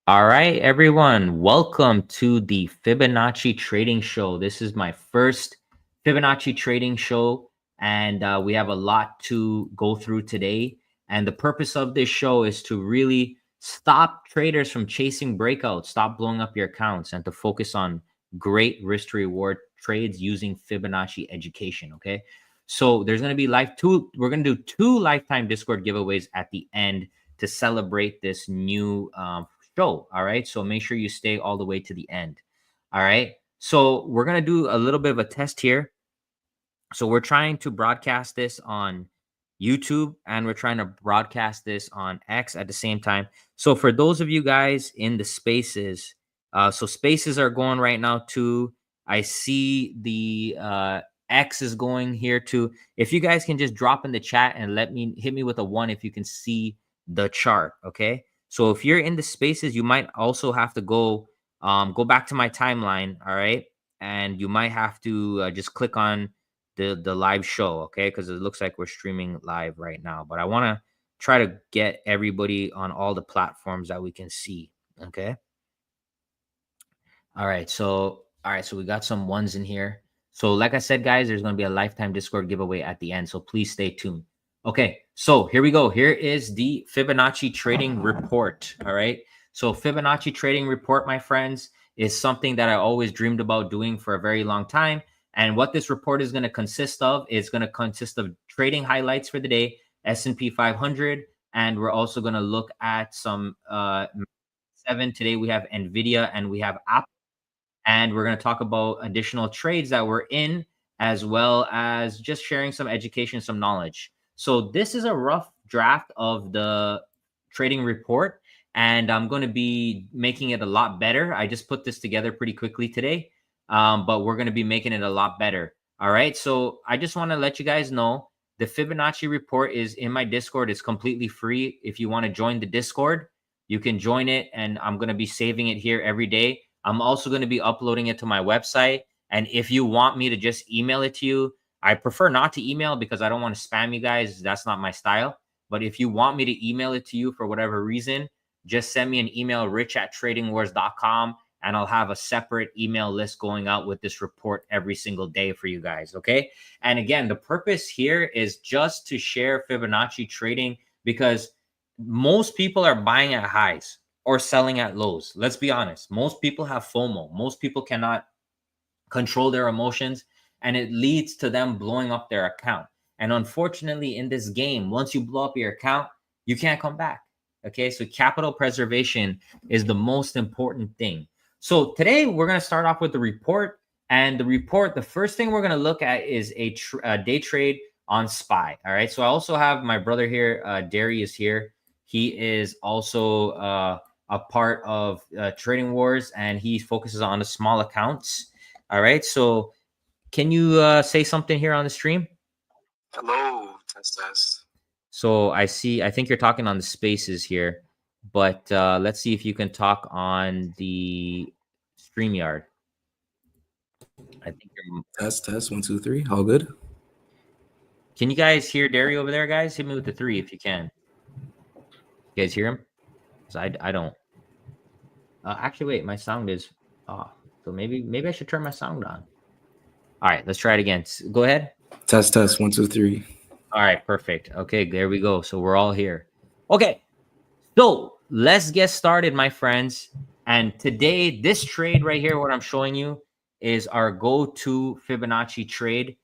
All right, everyone, welcome to the Fibonacci Trading Show. This is my first Fibonacci Trading Show, and we have a lot to go through today. And the purpose of this show is to really stop traders from chasing breakouts, stop blowing up your accounts, and to focus on great risk to reward trades using Fibonacci education. Okay, so there's going to be we're going to do two lifetime Discord giveaways at the end to celebrate this new show. All right. So make sure you stay all the way to the end. All right. So we're going to do a little bit of a test here. So we're trying to broadcast this on YouTube and we're trying to broadcast this on X at the same time. So for those of you guys in the spaces, so spaces are going right now too. I see the X is going here too. If you guys can just drop in the chat and hit me with a 1 if you can see the chart. Okay. So if you're in the spaces, you might also have to go back to my timeline. All right. And you might have to just click on the live show, okay? Because it looks like we're streaming live right now. But I want to try to get everybody on all the platforms that we can see, okay? All right, so we got some ones in here. So like I said, guys, there's going to be a lifetime Discord giveaway at the end, so please stay tuned. Okay, so here we go. Here is the Fibonacci trading report, all right? So Fibonacci trading report, my friends, is something that I always dreamed about doing for a very long time. And what this report is going to consist of is going to consist of trading highlights for the day, S&P 500, and we're also going to look at some 7. Today we have Nvidia and we have Apple. And we're going to talk about additional trades that we're in, as well as just sharing some education, some knowledge. So this is a rough draft of the trading report, and I'm going to be making it a lot better. I just put this together pretty quickly today, but we're going to be making it a lot better. All right. So I just want to let you guys know the Fibonacci report is in my Discord. It's completely free. If you want to join the Discord, you can join it, and I'm going to be saving it here every day. I'm also going to be uploading it to my website. And if you want me to just email it to you, I prefer not to email because I don't want to spam you guys. That's not my style. But if you want me to email it to you for whatever reason, just send me an email, rich@tradingwars.com, and I'll have a separate email list going out with this report every single day for you guys. Okay. And again, the purpose here is just to share Fibonacci trading because most people are buying at highs or selling at lows. Let's be honest. Most people have FOMO. Most people cannot control their emotions, and it leads to them blowing up their account. And unfortunately, in this game, once you blow up your account, you can't come back. Okay, so capital preservation is the most important thing. So today we're going to start off with the report. And the report, the first thing we're going to look at is a day trade on SPY. All right, so I also have my brother here, Darius here. He is also a part of Trading Wars, and he focuses on the small accounts. All right. So can you say something here on the stream? Hello, test. So I think you're talking on the spaces here, but let's see if you can talk on the StreamYard. I think you're... Test 1 2 3. All good. Can you guys hear Derry over there, guys? Hit me with the 3 if you can. You guys hear him? Because I don't. Actually, wait, my sound is off. So maybe I should turn my sound on. All right, let's try it again. Go ahead. Test 1 2 3. All right, perfect. Okay, there we go. So we're all here. Okay, so let's get started, my friends. And today, this trade right here, what I'm showing you is our go-to Fibonacci trade.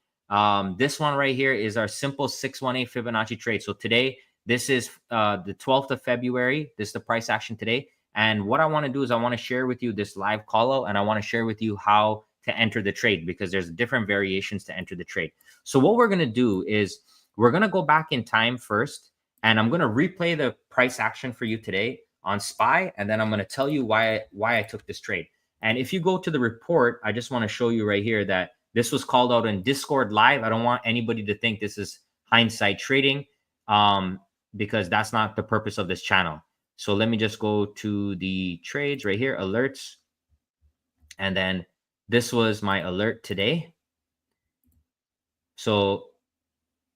This one right here is our simple 618 Fibonacci trade. So today, this is the 12th of February. This is the price action today. And what I want to do is I want to share with you this live call out, and I want to share with you how to enter the trade because there's different variations to enter the trade. So what we're going to do is we're going to go back in time first, and I'm going to replay the price action for you today on SPY, and then I'm going to tell you why I took this trade. And if you go to the report, I just want to show you right here that this was called out in Discord live. I don't want anybody to think this is hindsight trading because that's not the purpose of this channel. So let me just go to the trades right here, alerts. And then this was my alert today. So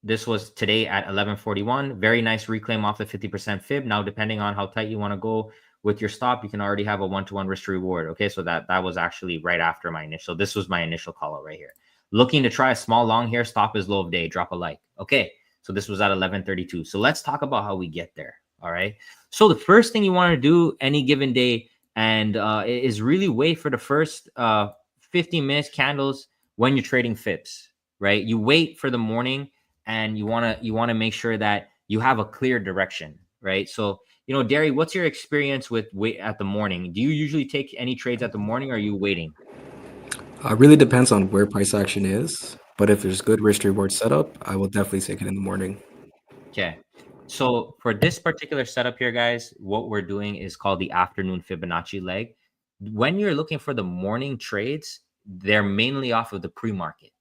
this was today at 11:41. Very nice reclaim off the 50% fib. Now, depending on how tight you want to go with your stop, you can already have a 1-to-1 risk to reward. Okay, so that was actually right after my initial. This was my initial call out right here. Looking to try a small long here. Stop is low of day. Drop a like. Okay, so this was at 11:32. So let's talk about how we get there. All right. So the first thing you want to do any given day and is really wait for the first 15 minutes candles when you're trading fips, right? You wait for the morning and you want to make sure that you have a clear direction, right? So, Derry, what's your experience with wait at the morning? Do you usually take any trades at the morning or are you waiting? Really depends on where price action is, but if there's good risk reward setup, I will definitely take it in the morning. Okay. So for this particular setup here, guys, what we're doing is called the afternoon Fibonacci leg. When you're looking for the morning trades, they're mainly off of the pre-market.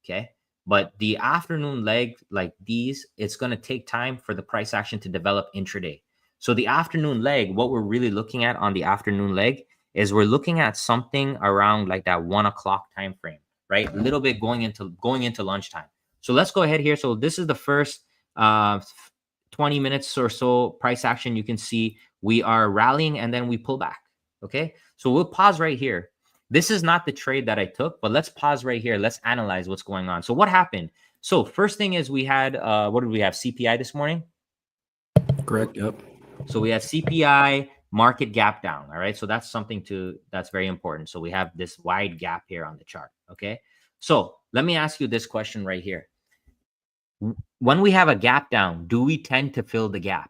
Okay. But the afternoon leg like these, it's going to take time for the price action to develop intraday. So the afternoon leg, what we're really looking at on the afternoon leg is we're looking at something around like that 1 o'clock time frame, right? A little bit going into lunchtime. So let's go ahead here. So this is the first 20 minutes or so price action. You can see we are rallying and then we pull back. Okay. So we'll pause right here. This is not the trade that I took, but let's pause right here. Let's analyze what's going on. So what happened? So first thing is we had, what did we have? CPI this morning? Correct. Yep. So we had CPI market gap down. All right. So that's something that's very important. So we have this wide gap here on the chart. Okay. So let me ask you this question right here. When we have a gap down, do we tend to fill the gap?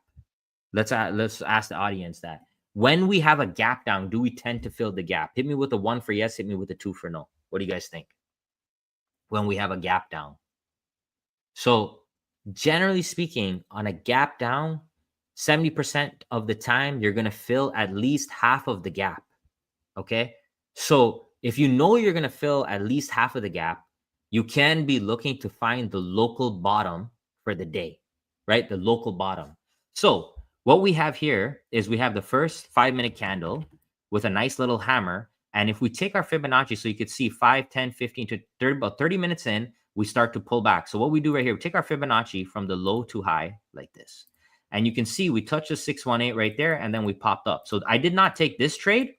Let's ask the audience that. When we have a gap down, do we tend to fill the gap? Hit me with a 1 for yes, hit me with a 2 for no. What do you guys think? When we have a gap down. So generally speaking, on a gap down, 70% of the time, you're going to fill at least half of the gap. Okay. So if you know you're going to fill at least half of the gap, you can be looking to find the local bottom for the day, right? The local bottom. So what we have here is we have the first 5-minute candle with a nice little hammer. And if we take our Fibonacci, so you could see 5, 10, 15 to 30, about 30 minutes in, we start to pull back. So what we do right here, we take our Fibonacci from the low to high like this. And you can see we touched the 618 right there, and then we popped up. So I did not take this trade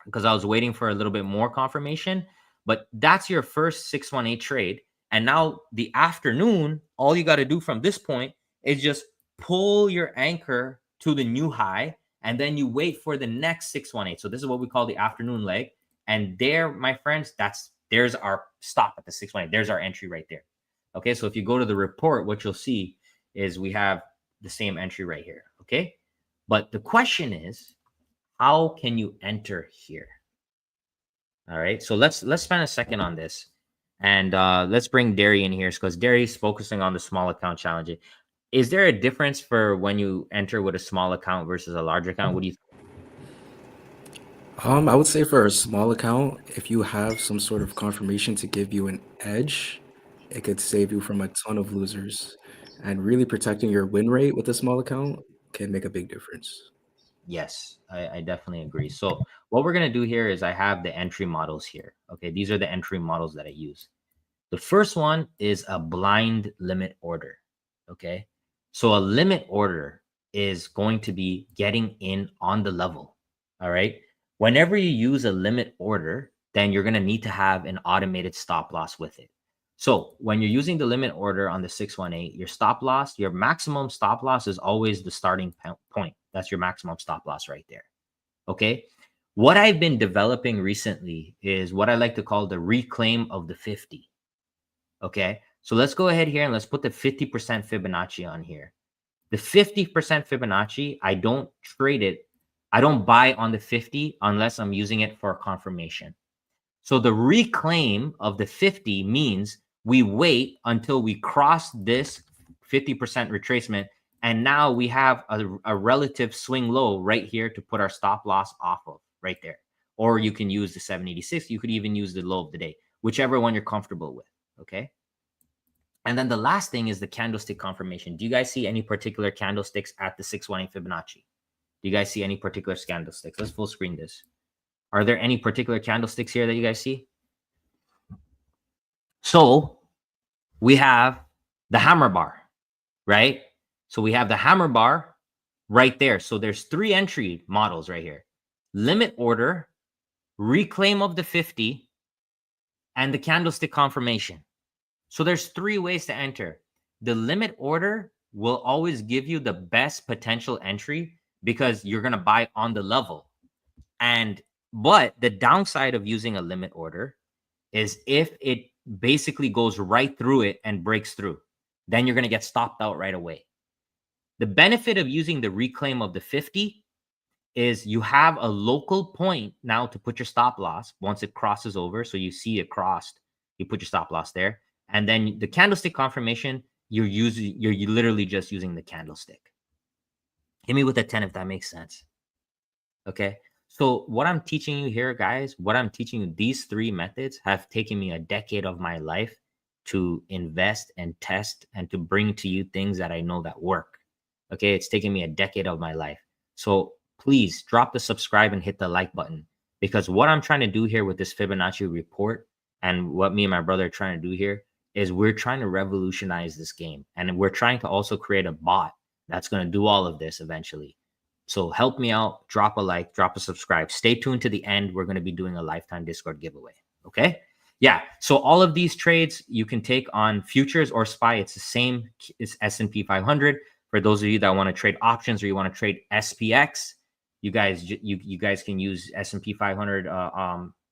because I was waiting for a little bit more confirmation. But that's your first 618 trade. And now the afternoon, all you got to do from this point is just pull your anchor to the new high, and then you wait for the next 618. So this is what we call the afternoon leg. And there, my friends, there's our stop at the 618. There's our entry right there. Okay, so if you go to the report, what you'll see is we have the same entry right here. Okay, but the question is, how can you enter here? All right, so let's spend a second on this, and let's bring Derry in here because Derry's focusing on the small account challenge. Is there a difference for when you enter with a small account versus a large account? What do you think? I would say for a small account, if you have some sort of confirmation to give you an edge, it could save you from a ton of losers. And really protecting your win rate with a small account can make a big difference. Yes, I definitely agree. So what we're going to do here is I have the entry models here. Okay, these are the entry models that I use. The first one is a blind limit order. Okay, so a limit order is going to be getting in on the level. All right, whenever you use a limit order, then you're going to need to have an automated stop loss with it. So when you're using the limit order on the 618, your stop loss, your maximum stop loss is always the starting point. That's your maximum stop loss right there. Okay. What I've been developing recently is what I like to call the reclaim of the 50. Okay. So let's go ahead here and let's put the 50% Fibonacci on here. The 50% Fibonacci, I don't trade it. I don't buy on the 50 unless I'm using it for confirmation. So the reclaim of the 50 means we wait until we cross this 50% retracement. And now we have a relative swing low right here to put our stop loss off of right there. Or you can use the 786. You could even use the low of the day, whichever one you're comfortable with. Okay. And then the last thing is the candlestick confirmation. Do you guys see any particular candlesticks at the 618 Fibonacci? Do you guys see any particular candlesticks? Let's full screen this. Are there any particular candlesticks here that you guys see? So we have the hammer bar, right? So we have the hammer bar right there. So there's 3 entry models right here. Limit order, reclaim of the 50, and the candlestick confirmation. So there's 3 ways to enter. The limit order will always give you the best potential entry because you're going to buy on the level. But the downside of using a limit order is if it basically goes right through it and breaks through, then you're going to get stopped out right away. The benefit of using the reclaim of the 50 is you have a local point now to put your stop loss once it crosses over. So you see it crossed, you put your stop loss there. And then the candlestick confirmation, you're literally just using the candlestick. Hit me with a 10 if that makes sense. Okay. So what I'm teaching you here, guys, what I'm teaching you, these 3 methods have taken me a decade of my life to invest and test and to bring to you things that I know that work. Okay. It's taken me a decade of my life. So please drop the subscribe and hit the like button, because what I'm trying to do here with this Fibonacci report and what me and my brother are trying to do here is we're trying to revolutionize this game. And we're trying to also create a bot that's going to do all of this eventually. So help me out, drop a like, drop a subscribe. Stay tuned to the end. We're going to be doing a lifetime Discord giveaway. Okay. Yeah. So all of these trades you can take on futures or SPY. It's the same as S&P 500. For those of you that want to trade options or you want to trade SPX, you guys can use S&P 500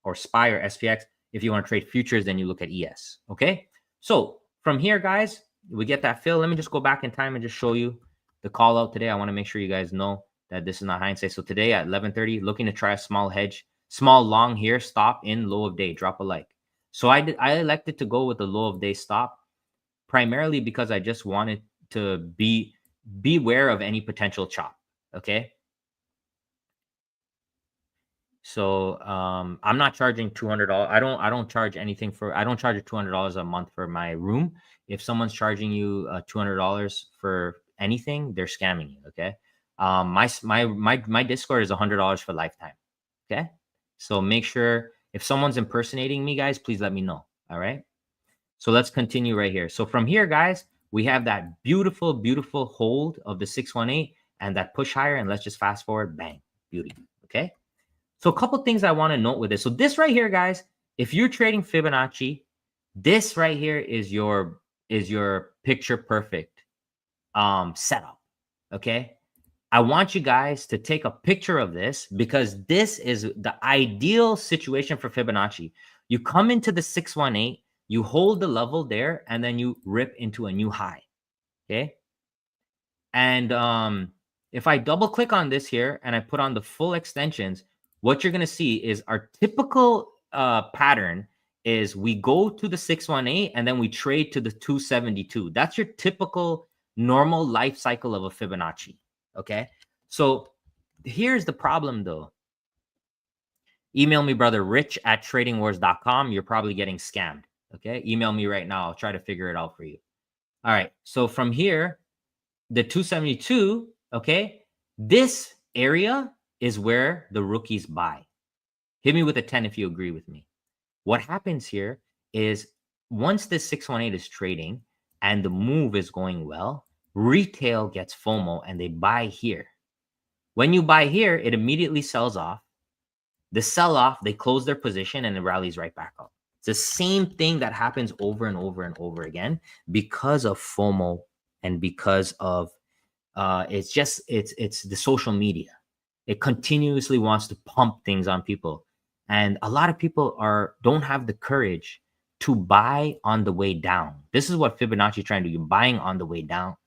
or SPY or SPX. If you want to trade futures, then you look at ES. Okay. So from here, guys, we get that fill. Let me just go back in time and just show you the call out today. I want to make sure you guys know that this is not hindsight. So today at 11:30, looking to try a small hedge, small long here, stop in low of day, drop a like. So I elected to go with the low of day stop primarily because I just wanted to beware of any potential chop. Okay. So I'm not charging $200. I don't charge anything for, I don't charge $200 a month for my room. If someone's charging you $200 for anything, they're scamming you. Okay. My Discord is $100 for lifetime. Okay. So make sure if someone's impersonating me, guys, please let me know. All right. So let's continue right here. So from here, guys, we have that beautiful, beautiful hold of the 618 and that push higher. And let's just fast forward. Bang. Beauty. Okay. So a couple things I want to note with this. So this right here, guys, if you're trading Fibonacci, this right here is your picture perfect setup. Okay. I want you guys to take a picture of this because this is the ideal situation for Fibonacci. You come into the 618, you hold the level there, and then you rip into a new high. Okay. And if I double click on this here and I put on the full extensions, what you're going to see is our typical pattern is we go to the 618 and then we trade to the 272. That's your typical normal life cycle of a Fibonacci. Okay. So here's the problem though. Email me, brother rich@tradingwars.com. You're probably getting scammed. Okay. Email me right now. I'll try to figure it out for you. All right. So from here, the 272, okay, this area is where the rookies buy. Hit me with a 10 if you agree with me. What happens here is once this 618 is trading and the move is going well, retail gets FOMO and they buy here. When you buy here, it immediately sells off. The sell-off, they close their position and it rallies right back up. It's the same thing that happens over and over and over again because of FOMO and because of it's the social media. It continuously wants to pump things on people. And a lot of people don't have the courage to buy on the way down. This is what Fibonacci is trying to do. You're buying on the way down.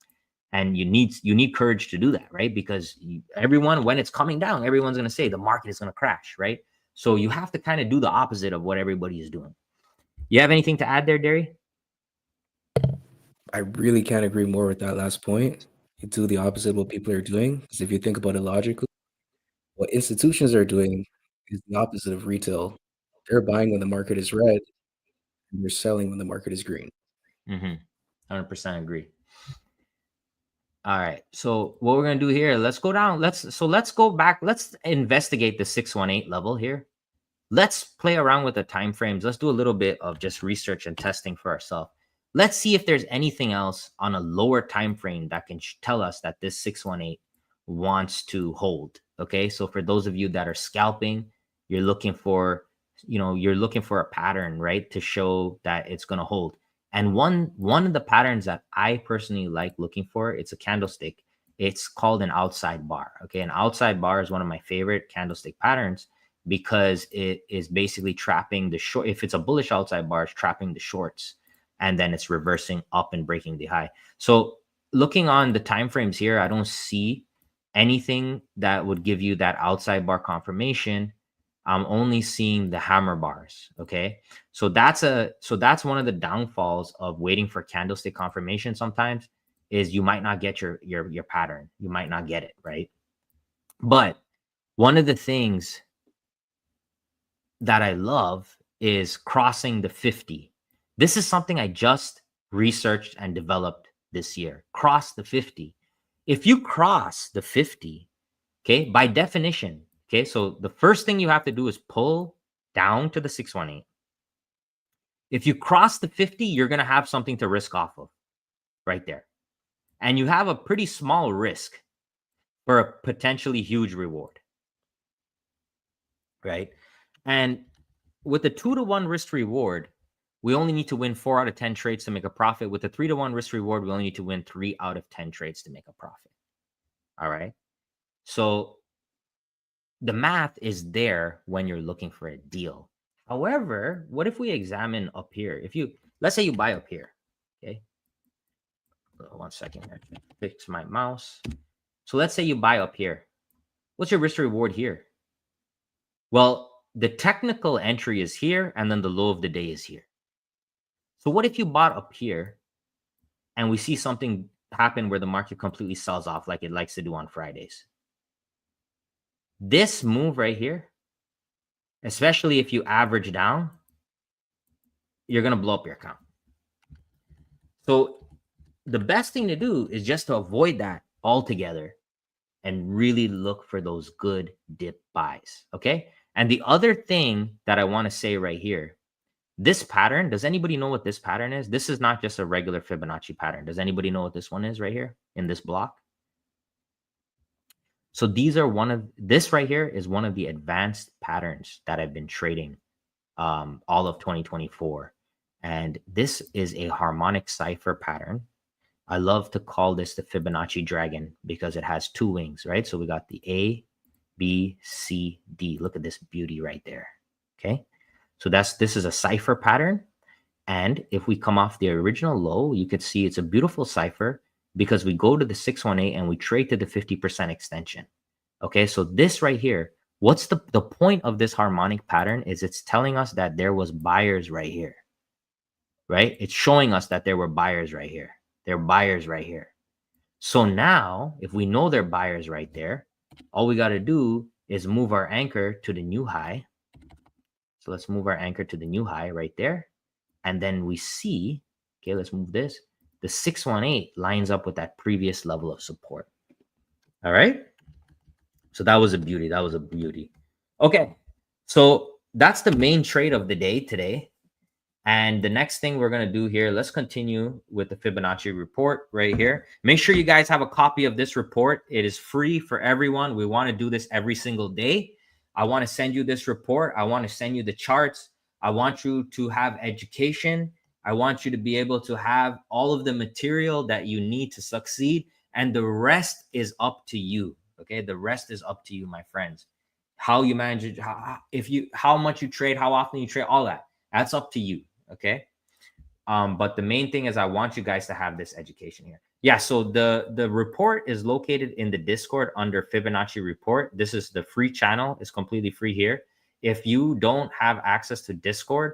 And you need courage to do that, right? Because everyone, when it's coming down, everyone's going to say the market is going to crash, right? So you have to kind of do the opposite of what everybody is doing. You have anything to add there, Derry? I really can't agree more with that last point. You do the opposite of what people are doing. Because if you think about it logically, what institutions are doing is the opposite of retail. They're buying when the market is red, and they're selling when the market is green. 100% agree. All right. So what we're going to do here, let's go down. Let's go back. Let's investigate the 618 level here. Let's play around with the time frames. Let's do a little bit of just research and testing for ourselves. Let's see if there's anything else on a lower time frame that can tell us that this 618 wants to hold. Okay, so for those of you that are scalping, you're looking for, you're looking for a pattern, right, to show that it's going to hold. And one of the patterns that I personally like looking for, it's a candlestick. It's called an outside bar. Okay, an outside bar is one of my favorite candlestick patterns because it is basically trapping the short. If it's a bullish outside bar, it's trapping the shorts, and then it's reversing up and breaking the high. So looking on the time frames here, I don't see anything that would give you that outside bar confirmation. I'm only seeing the hammer bars. Okay, so that's one of the downfalls of waiting for candlestick confirmation. Sometimes is you might not get your pattern. You might not get it, right? But one of the things that I love is crossing the 50. This is something I just researched and developed this year. Cross the 50. If you cross the 50, okay, by definition, okay, so the first thing you have to do is pull down to the 618. If you cross the 50, you're going to have something to risk off of right there. And you have a pretty small risk for a potentially huge reward, right? And with the 2-to-1 risk reward, we only need to win 4 out of 10 trades to make a profit. With the 3-to-1 risk reward, we only need to win 3 out of 10 trades to make a profit. All right. So the math is there when you're looking for a deal. However, what if we examine up here? Let's say you buy up here. Okay. 1 second. I can fix my mouse. So let's say you buy up here. What's your risk reward here? Well, the technical entry is here, and then the low of the day is here. So what if you bought up here and we see something happen where the market completely sells off like it likes to do on Fridays? This move right here, especially if you average down, you're going to blow up your account. So the best thing to do is just to avoid that altogether and really look for those good dip buys. Okay. And the other thing that I want to say right here, this pattern, does anybody know what this pattern is? This is not just a regular Fibonacci pattern. Does anybody know what this one is right here in this block? So this right here is one of the advanced patterns that I've been trading all of 2024. And this is a harmonic cipher pattern. I love to call this the Fibonacci dragon because it has 2 wings, right? So we got the A, B, C, D. Look at this beauty right there. Okay. So this is a cipher pattern. And if we come off the original low, you could see it's a beautiful cipher because we go to the 618 and we trade to the 50% extension. Okay. So this right here, what's the point of this harmonic pattern is it's telling us that there was buyers right here, right? It's showing us that there were buyers right here. There are buyers right here. So now if we know there are buyers right there, all we got to do is move our anchor to the new high. So let's move our anchor to the new high right there. And then we see, okay, let's move this. The 618 lines up with that previous level of support. All right. So that was a beauty. That was a beauty. Okay. So that's the main trade of the day today. And the next thing we're going to do here, let's continue with the Fibonacci report right here. Make sure you guys have a copy of this report. It is free for everyone. We want to do this every single day. I want to send you this report. I want to send you the charts. I want you to have education. I want you to be able to have all of the material that you need to succeed. And the rest is up to you. Okay. The rest is up to you, my friends. How you manage it, how much you trade, how often you trade, all that. That's up to you. Okay. But the main thing is I want you guys to have this education here. Yeah. So the report is located in the Discord under Fibonacci report. This is the free channel. It's completely free here. If you don't have access to Discord,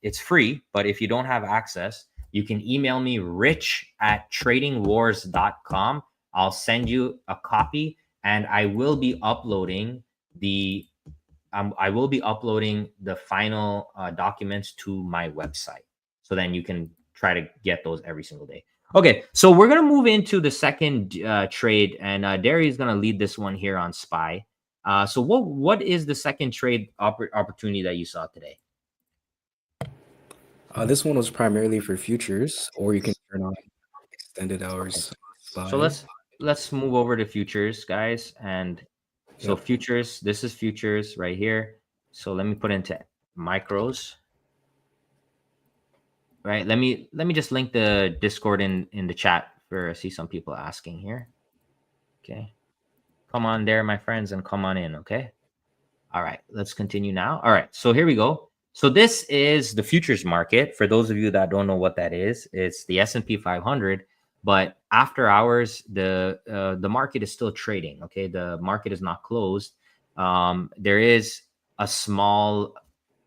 it's free. But if you don't have access, you can email me rich@tradingwars.com. I'll send you a copy, and I will be uploading the final documents to my website. So then you can try to get those every single day. Okay, so we're going to move into the second trade, and Derry is going to lead this one here on SPY. So what is the second trade opportunity that you saw today? This one was primarily for futures, or you can turn on extended hours. Okay. So let's move over to futures, guys. And so Yep. futures, this is futures right here. So let me put into micros. Right. Let me just link the Discord in the chat for I see some people asking here. Okay. Come on there, my friends, and come on in. Okay. All right, let's continue now. All right, so here we go. So this is the futures market. For those of you that don't know what that is, it's the S&P 500. But after hours, the market is still trading. Okay, the market is not closed. There is a small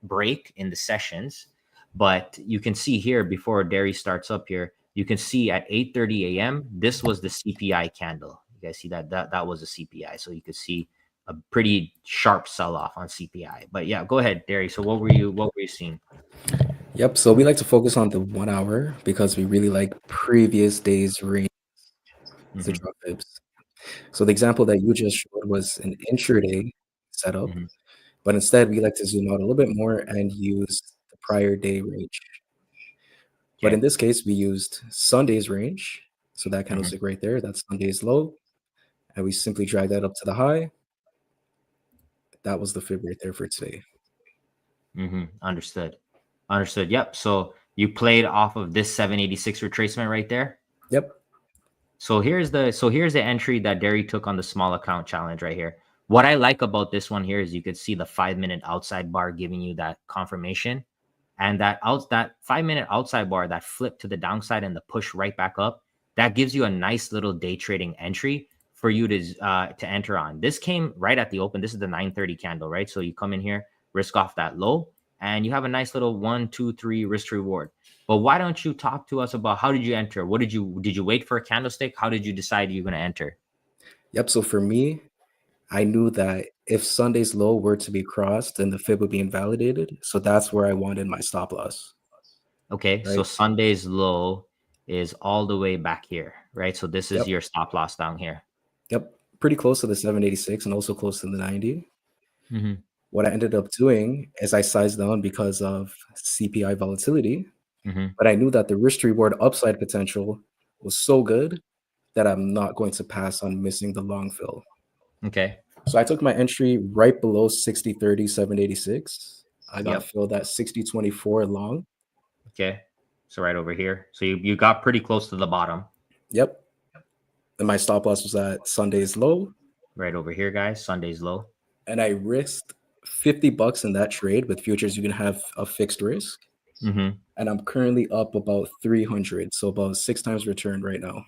break in the sessions, but you can see here before Derry starts up here, you can see at 8:30 a.m. this was the CPI candle. You guys see that was a CPI, so you could see a pretty sharp sell-off on CPI. But yeah, go ahead, Derry. So what were you seeing? Yep. So we like to focus on the 1 hour because we really like previous days range to Mm-hmm, drop fibs. So the example that you just showed was an intraday setup, mm-hmm. but instead we like to zoom out a little bit more and use the prior day range. But in Okay. this case, we used Sunday's range. So that Mm-hmm, candlestick right there, that's Sunday's low. And we simply drag that up to the high. That was the fib right there for today. mm-hmm. Understood. Yep. So you played off of this 786 retracement right there. Yep. So here's the entry that Derry took on the small account challenge right here. What I like about this one here is you could see the 5-minute outside bar giving you that confirmation, and that 5-minute outside bar that flip to the downside and the push right back up, that gives you a nice little day trading entry for you to enter on. This came right at the open. This is the 9:30 candle, right? So you come in here, risk off that low, and you have a nice little 1, 2, 3 risk reward. But why don't you talk to us about how did you enter? What did you wait for a candlestick? How did you decide you're going to enter? Yep. So for me, I knew that if Sunday's low were to be crossed, then the fib would be invalidated. So that's where I wanted my stop loss. Okay, so Right. Sunday's low is all the way back here, right? So this is Yep. your stop loss down here. Yep. Pretty close to the 786 and also close to the 90. Mm-hmm. What I ended up doing is I sized down because of CPI volatility, Mm-hmm. but I knew that the risk reward upside potential was so good that I'm not going to pass on missing the long fill. Okay. So I took my entry right below 60.30, 786. I got Yep. filled at 60.24 long. Okay. So right over here. So you got pretty close to the bottom. Yep. And my stop loss was at Sunday's low. Right over here, guys. Sunday's low. And I risked $50 in that trade. With futures, you can have a fixed risk. Mm-hmm. And I'm currently up about 300. So about 6 times return right now.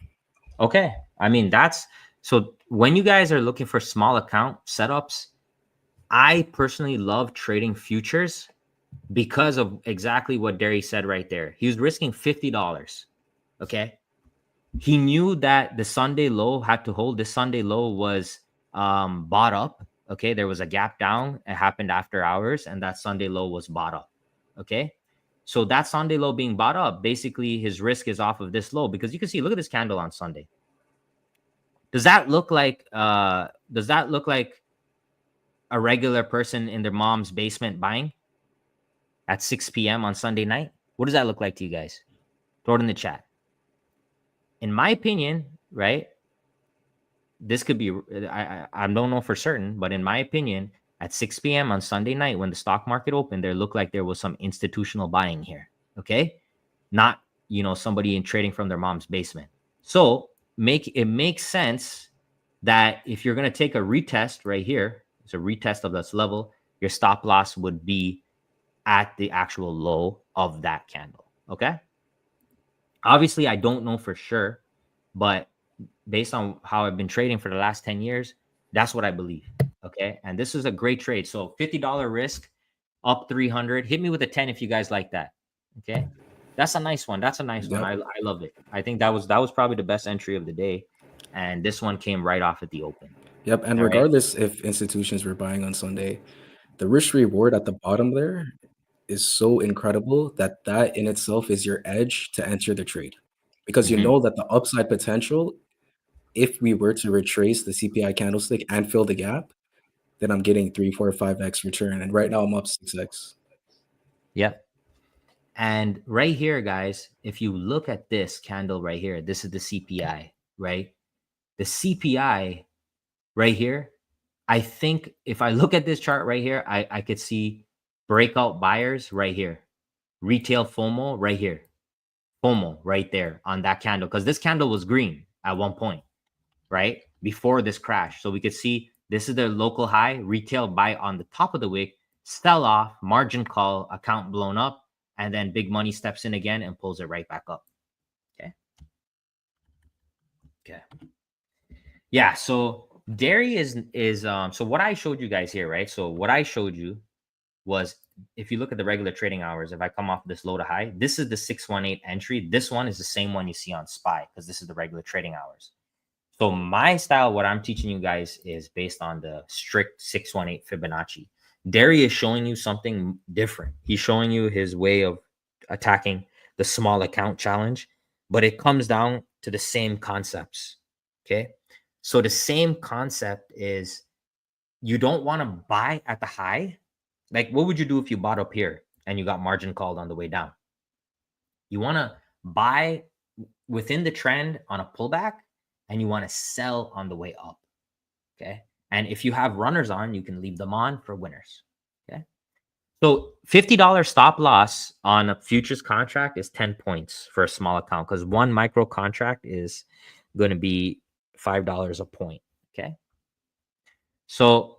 Okay. I mean, that's so when you guys are looking for small account setups, I personally love trading futures because of exactly what Derry said right there. He was risking $50. Okay. He knew that the Sunday low had to hold. This Sunday low was bought up. Okay. There was a gap down. It happened after hours, and that Sunday low was bought up. Okay. So that Sunday low being bought up, basically his risk is off of this low because you can see, look at this candle on Sunday. Does that look like a regular person in their mom's basement buying at 6 p.m. on Sunday night? What does that look like to you guys? Throw it in the chat. In my opinion, right? This could be, I don't know for certain, but in my opinion, at 6 p.m. on Sunday night when the stock market opened, there looked like there was some institutional buying here. Okay. Not, somebody in trading from their mom's basement. So it makes sense that if you're going to take a retest right here, it's a retest of this level, your stop loss would be at the actual low of that candle. Okay. Obviously, I don't know for sure, but based on how I've been trading for the last 10 years, that's what I believe. Okay. And this is a great trade. So $50 risk, up 300. Hit me with a 10 if you guys like that. Okay. That's a nice one. That's a nice one. Yep. I love it. I think that was probably the best entry of the day. And this one came right off at the open. Yep. And All right. regardless if institutions were buying on Sunday, the risk reward at the bottom there is so incredible that in itself is your edge to enter the trade. Because you Mhm. know that the upside potential, if we were to retrace the CPI candlestick and fill the gap, then I'm getting 3, 4, 5x return. And right now I'm up 6x. Yep. And right here, guys, if you look at this candle right here, this is the CPI, right? the CPI right here, I think if I look at this chart right here, I could see breakout buyers right here, retail FOMO right here, FOMO right there on that candle, because this candle was green at one point, right? Before this crash. So we could see this is the local high, retail buy on the top of the wick, sell off, margin call, account blown up, and then big money steps in again and pulls it right back up. Okay. Okay. Yeah. So dairy is so what I showed you guys here, right? So what I showed you was, if you look at the regular trading hours, if I come off this low to high, this is the 618 entry. This one is the same one you see on SPY, because this is the regular trading hours. So my style, what I'm teaching you guys, is based on the strict 618 Fibonacci. Derry is showing you something different. He's showing you his way of attacking the small account challenge, but it comes down to the same concepts. Okay. So the same concept is, you don't want to buy at the high. Like, what would you do if you bought up here and you got margin called on the way down? You want to buy within the trend on a pullback, and you want to sell on the way up. Okay. And if you have runners on, you can leave them on for winners. Okay. So $50 stop loss on a futures contract is 10 points for a small account, because one micro contract is going to be $5 a point. Okay. So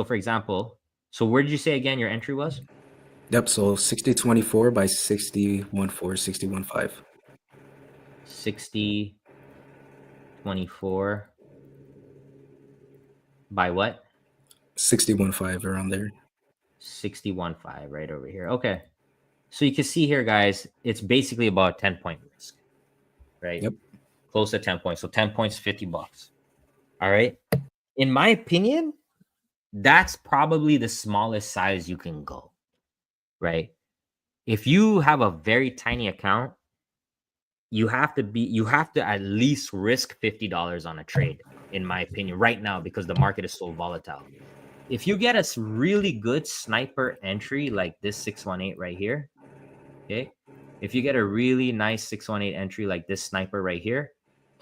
for example, so where did you say again your entry was? Yep. So 60.24 by 60.14, 60.15. 60.24 by what? 60.15, around there. 61.5 right over here. Okay. So you can see here, guys, it's basically about 10-point risk, right? Yep. Close to 10 points. So 10 points, $50. All right. In my opinion, that's probably the smallest size you can go, right? If you have a very tiny account, you have to at least risk $50 on a trade, in my opinion, right now, because the market is so volatile. If you get a really good sniper entry like this 618 right here, okay, if you get a really nice 618 entry like this sniper right here,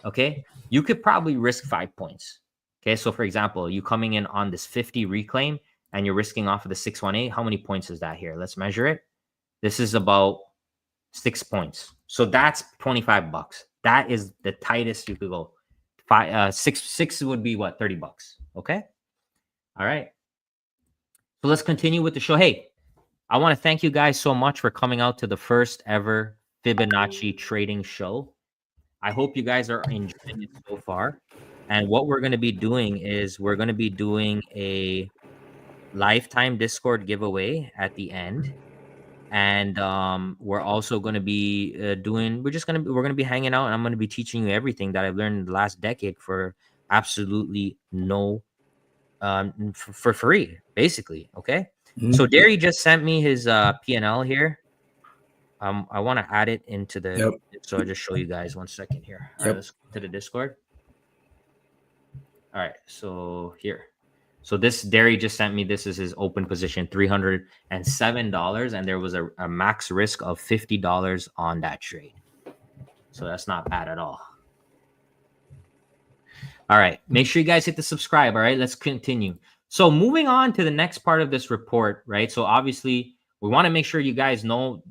okay, you could probably risk 5 points. Okay, so for example, you coming in on this 50 reclaim and you're risking off of the 618, how many points is that here? Let's measure it. This is about 6 points. So that's $25. That is the tightest you could go. Six would be what? $30. Okay. All right. So let's continue with the show. Hey, I want to thank you guys so much for coming out to the first ever Fibonacci Trading Show. I hope you guys are enjoying it so far. And what we're going to be doing is we're going to be doing a lifetime Discord giveaway at the end. And we're also going to be we're going to be hanging out, and I'm going to be teaching you everything that I've learned in the last decade for absolutely no for free, basically. Okay. So Derry just sent me his P&L here. I want to add it into the Yep. So I'll just show you guys 1 second here. All right, let's go to the Discord. All right, so here. So this Derry just sent me, this is his open position, $307, and there was a max risk of $50 on that trade. So that's not bad at all. All right, make sure you guys hit the subscribe. All right, let's continue. So moving on to the next part of this report, right? So obviously we want to make sure you guys know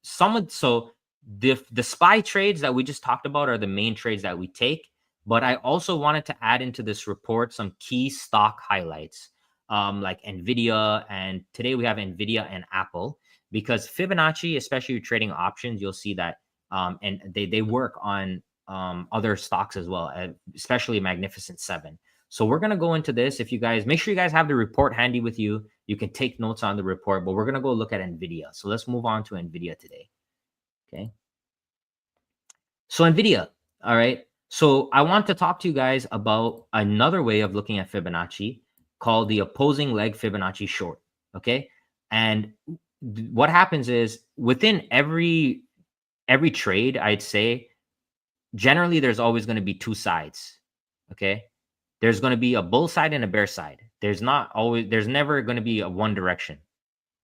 so the SPY trades that we just talked about are the main trades that we take. But I also wanted to add into this report some key stock highlights, like Nvidia. And today we have Nvidia and Apple, because Fibonacci, especially trading options, you'll see that and they work on other stocks as well, especially Magnificent 7. So we're going to go into this. If you guys, make sure you guys have the report handy with you. You can take notes on the report, but we're going to go look at Nvidia. So let's move on to Nvidia today. Okay. So Nvidia. All right. So I want to talk to you guys about another way of looking at Fibonacci called the opposing leg Fibonacci short. Okay. And what happens is within every trade, I'd say generally there's always going to be two sides. Okay. There's going to be a bull side and a bear side. There's never going to be a one direction.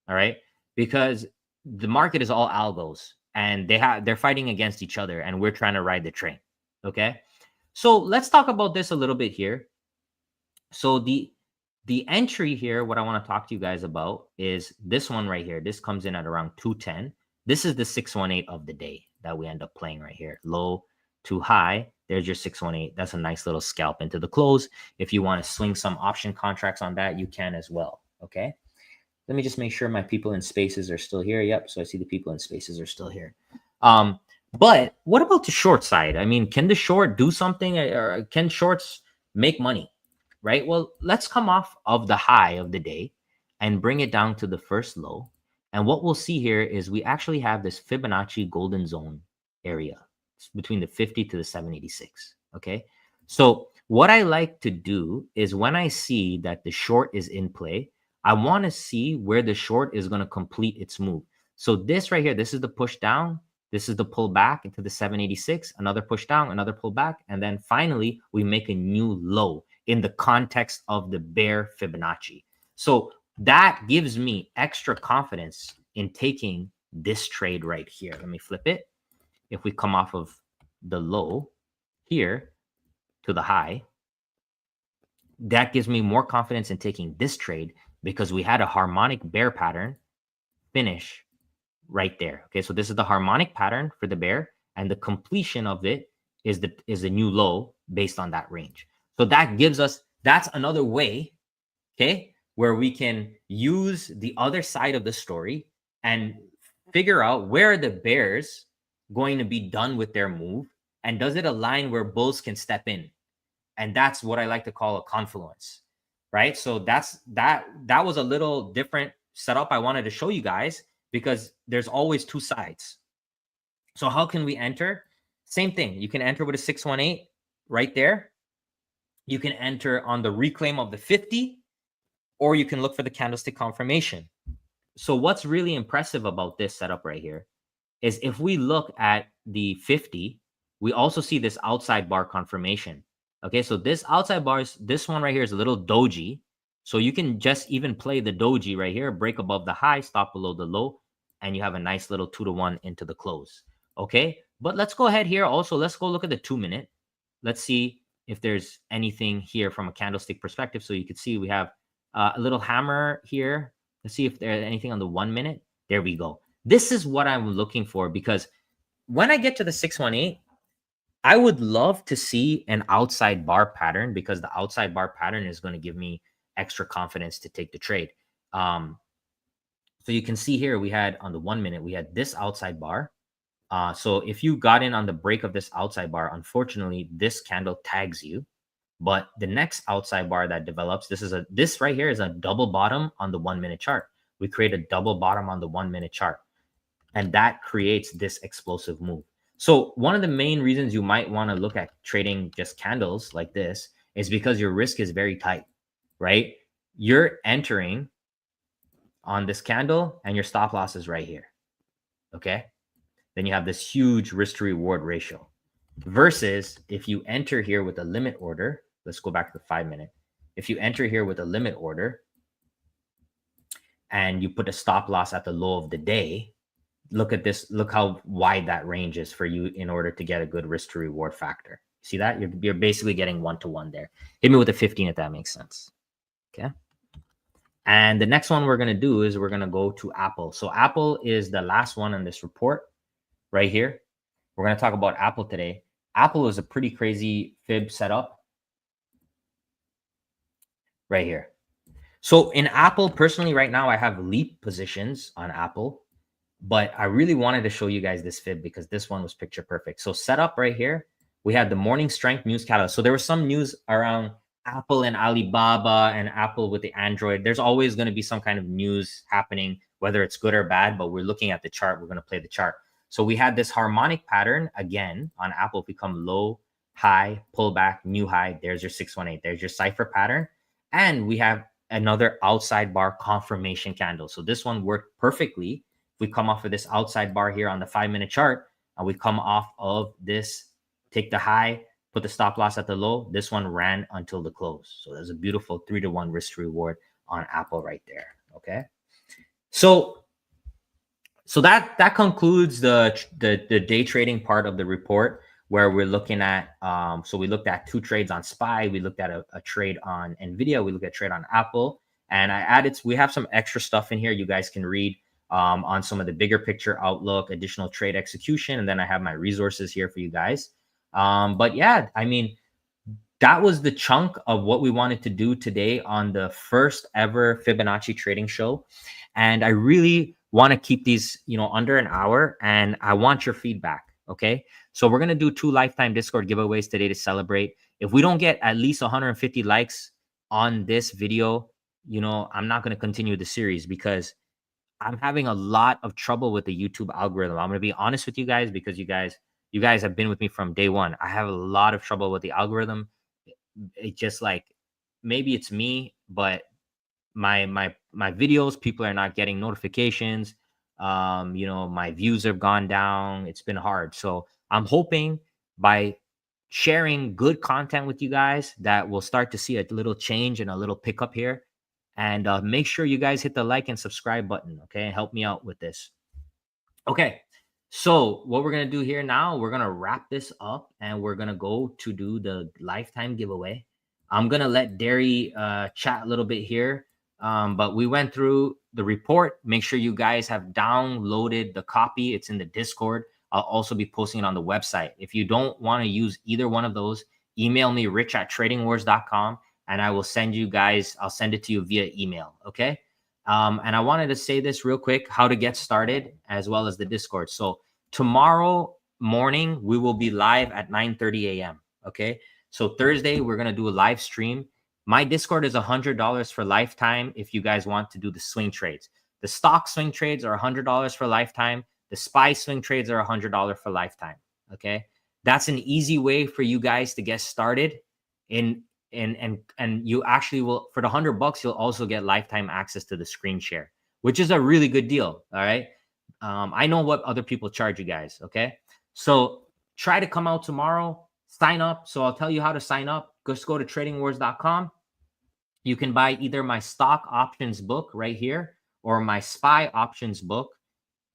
All right. Because the market is all algos and they're fighting against each other and we're trying to ride the train. Okay. So let's talk about this a little bit here. So the entry here, what I want to talk to you guys about is this one right here. This comes in at around 210. This is the 618 of the day that we end up playing right here. Low to high. There's your 618. That's a nice little scalp into the close. If you want to swing some option contracts on that, you can as well. Okay. Let me just make sure my people in spaces are still here. Yep. So I see the people in spaces are still here. But what about the short side? I mean, can the short do something, or can shorts make money? Right? Well, let's come off of the high of the day and bring it down to the first low. And what we'll see here is we actually have this Fibonacci golden zone area. It's between the 50 to the 786. Okay. So what I like to do is when I see that the short is in play, I want to see where the short is going to complete its move. So this right here, this is the push down. This is the pull back into the 786, another push down, another pull back. And then finally, we make a new low in the context of the bear Fibonacci. So that gives me extra confidence in taking this trade right here. Let me flip it. If we come off of the low here to the high, that gives me more confidence in taking this trade because we had a harmonic bear pattern finish right there. Okay, so this is the harmonic pattern for the bear, and the completion of it is the new low based on that range. So that gives us, that's another way, okay, where we can use the other side of the story and figure out where the bears going to be done with their move, and does it align where bulls can step in? And that's what I like to call a confluence, right? So that was a little different setup I wanted to show you guys, because there's always two sides. So how can we enter? Same thing. You can enter with a 618 right there. You can enter on the reclaim of the 50, or you can look for the candlestick confirmation. So what's really impressive about this setup right here is if we look at the 50, we also see this outside bar confirmation. Okay, so this outside bar, this one right here is a little doji. So you can just even play the doji right here, break above the high, stop below the low, and you have a nice little 2-to-1 into the close. Okay, but let's go ahead here. Also, let's go look at the 2-minute. Let's see if there's anything here from a candlestick perspective. So you can see we have a little hammer here. Let's see if there's anything on the 1-minute. There we go. This is what I'm looking for, because when I get to the 618, I would love to see an outside bar pattern, because the outside bar pattern is going to give me extra confidence to take the trade. So you can see here, we had on the 1-minute, we had this outside bar. So if you got in on the break of this outside bar, unfortunately, this candle tags you. But the next outside bar that develops, this right here is a double bottom on the 1-minute chart. We create a double bottom on the 1-minute chart, and that creates this explosive move. So one of the main reasons you might want to look at trading just candles like this is because your risk is very tight, right? You're entering on this candle and your stop loss is right here. Okay. Then you have this huge risk to reward ratio, versus if you enter here with a limit order. Let's go back to the 5-minute. If you enter here with a limit order and you put a stop loss at the low of the day, look at this. Look how wide that range is for you in order to get a good risk to reward factor. See that? You're basically getting 1-to-1 there. Hit me with a 15 if that makes sense. Okay. And the next one we're going to do is we're going to go to Apple. So Apple is the last one on this report right here. We're going to talk about Apple today. Apple is a pretty crazy fib setup right here. So in Apple, personally, right now, I have leap positions on Apple, but I really wanted to show you guys this fib because this one was picture perfect. So setup right here, we had the morning strength news catalyst. So there was some news around Apple and Alibaba and Apple with the Android. There's always going to be some kind of news happening, whether it's good or bad, but we're looking at the chart. We're going to play the chart. So we had this harmonic pattern again on Apple become low, high, pullback, new high. There's your 618. There's your cipher pattern. And we have another outside bar confirmation candle. So this one worked perfectly. We come off of this outside bar here on the 5-minute chart, and we come off of this, take the high, put the stop loss at the low. This one ran until the close. So there's a beautiful 3-to-1 risk to reward on Apple right there. Okay. So that concludes the day trading part of the report. where we're looking at, so we looked at 2 trades on SPY, we looked at a trade on Nvidia, we looked at a trade on Apple, and we have some extra stuff in here you guys can read on some of the bigger picture outlook, additional trade execution, and then I have my resources here for you guys. But yeah, I mean, that was the chunk of what we wanted to do today on the first ever Fibonacci trading show. And I really want to keep these, under an hour, and I want your feedback. Okay. So we're going to do 2 lifetime Discord giveaways today to celebrate. If we don't get at least 150 likes on this video, I'm not going to continue the series because I'm having a lot of trouble with the YouTube algorithm. I'm going to be honest with you guys because you guys have been with me from day one. I have a lot of trouble with the algorithm. It just like, maybe it's me, but my videos, people are not getting notifications. My views have gone down. It's been hard. So I'm hoping by sharing good content with you guys that we'll start to see a little change and a little pickup here. And make sure you guys hit the like and subscribe button. Okay. Help me out with this. Okay. So what we're going to do here now, we're going to wrap this up and we're going to go to do the lifetime giveaway. I'm going to let Derry chat a little bit here. But we went through the report. Make sure you guys have downloaded the copy. It's in the Discord. I'll also be posting it on the website. If you don't want to use either one of those, email me rich@tradingwars.com and I will send you guys, I'll send it to you via email. Okay. And I wanted to say this real quick, how to get started as well as the Discord. So tomorrow morning, we will be live at 9:30 a.m. Okay. So Thursday, we're going to do a live stream. My Discord is $100 for lifetime if you guys want to do the swing trades. The stock swing trades are $100 for lifetime. The SPY swing trades are $100 for lifetime. Okay. That's an easy way for you guys to get started and you actually will, for the $100, you'll also get lifetime access to the screen share, which is a really good deal. All right. I know what other people charge you guys. Okay. So try to come out tomorrow, sign up. So I'll tell you how to sign up. Just go to tradingwars.com. You can buy either my stock options book right here or my SPY options book.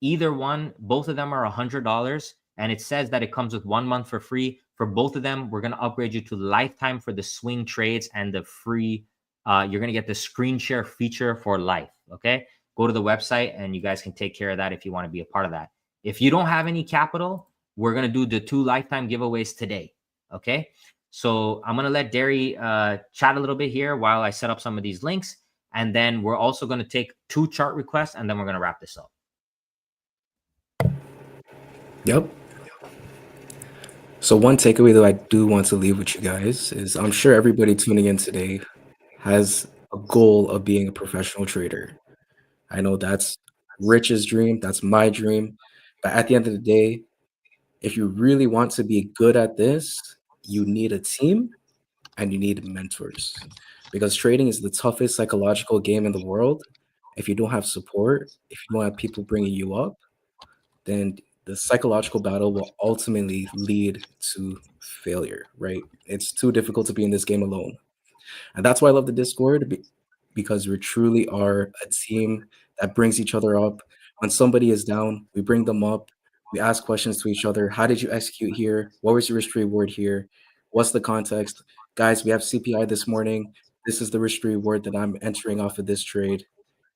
Either one, both of them are $100. And it says that it comes with 1 month for free. For both of them, we're going to upgrade you to lifetime for the swing trades and the free. You're going to get the screen share feature for life. Okay. Go to the website and you guys can take care of that if you want to be a part of that. If you don't have any capital, we're going to do the 2 lifetime giveaways today. Okay. So I'm going to let Derry chat a little bit here while I set up some of these links. And then we're also going to take 2 chart requests and then we're going to wrap this up. Yep. So one takeaway that I do want to leave with you guys is I'm sure everybody tuning in today has a goal of being a professional trader. I know that's Rich's dream. That's my dream. But at the end of the day, if you really want to be good at this, you need a team and you need mentors, because trading is the toughest psychological game in the world. If you don't have support, if you don't have people bringing you up, then the psychological battle will ultimately lead to failure, right? It's too difficult to be in this game alone. And that's why I love the Discord, because we truly are a team that brings each other up. When somebody is down, we bring them up. We ask questions to each other. How did you execute here? What was your risk reward here? What's the context? Guys, we have CPI this morning. This is the risk reward that I'm entering off of this trade.